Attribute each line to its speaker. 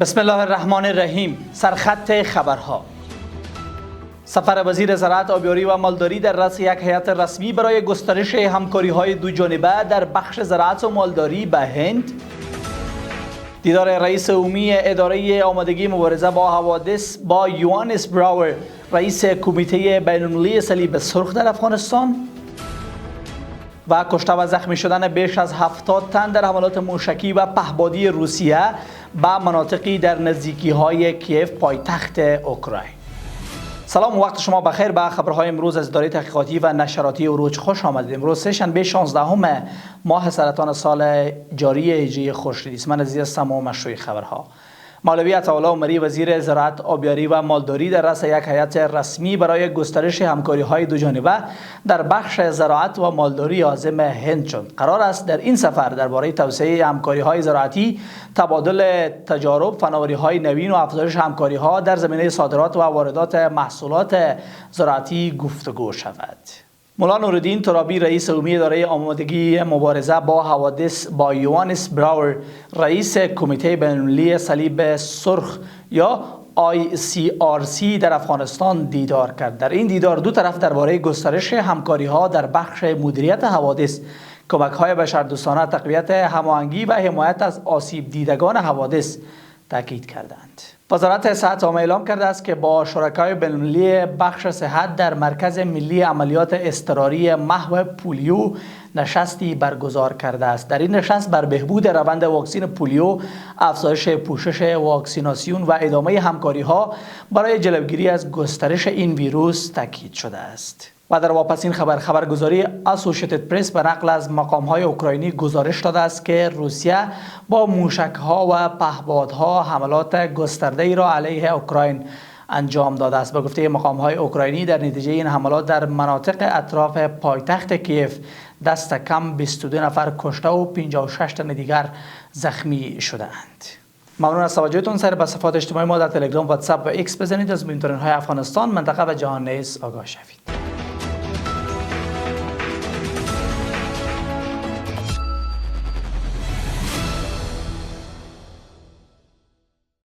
Speaker 1: بسم الله الرحمن الرحیم. سرخط خبرها. سفر وزیر زراعت، آبیاری و مالداری در رأس یک هیئت رسمی برای گسترش همکاری‌های دو جانبه در بخش زراعت و مالداری به هند. دیدار رئیس عمومی اداره آمادگی مبارزه با حوادث با یوانس براور، رئیس کمیته بین‌المللی صلیب سرخ در افغانستان. و کشته و زخمی شدن بیش از 70 تن در حملات موشکی و پهپادی روسیه به مناطقی در نزدیکی‌های کیف پایتخت اوکراین. سلام و وقت شما بخیر. به خبرهای امروز از اداره تحقیقاتی و نشراتی عروج خوش آمدید. امروز سه‌شنبه 16 ماه سرطان سال جاری هجری خورشیدی است. من عزیز هستم و مشروع خبرها. مولوی عطاالله عمری، وزیر زراعت، آبیاری و مالداری در رأس یک هیئت رسمی برای گسترش همکاری‌های دو جانبه در بخش زراعت و مالداری عازم هند شد. قرار است در این سفر درباره توسعه همکاری‌های زراعتی، تبادل تجارب، فناوری‌های نوین و افزایش همکاری‌ها در زمینه صادرات و واردات محصولات زراعتی گفتگو شود. مولا نورالدین ترابی، رئیس عمومی اداره آمادگی مبارزه با حوادث با یوانس براور، رئیس کمیته بین‌المللی صلیب سرخ یا ICRC در افغانستان دیدار کرد. در این دیدار دو طرف درباره گسترش همکاری‌ها در بخش مدیریت حوادث، کمک‌های بشردوستانه، تقویت هماهنگی و حمایت از آسیب دیدگان حوادث تاکید کردند. وزارت صحت اعلام کرده است که با شرکای بین‌المللی بخش صحت در مرکز ملی عملیات اضطراری محو پولیو نشستی برگزار کرده است. در این نشست بر بهبود روند واکسین پولیو، افزایش پوشش واکسیناسیون و ادامه همکاری‌ها برای جلوگیری از گسترش این ویروس تاکید شده است. و در واپسین خبرگزاری اسوسییتد پرس به نقل از مقام‌های اوکراینی گزارش داده است که روسیه با موشک‌ها و پهپادها حملات گسترده‌ای را علیه اوکراین انجام داده است. به گفته مقام‌های اوکراینی، در نتیجه این حملات در مناطق اطراف پایتخت کیف دست کم 22 نفر کشته و 56 تن دیگر زخمی شده‌اند. ممنون از توجهتون. سر به صفحات اجتماعی ما در تلگرام، واتساپ و ایکس بزنید. از مهمترین‌های افغانستان، منطقه و جهان نیز آگاه شوید.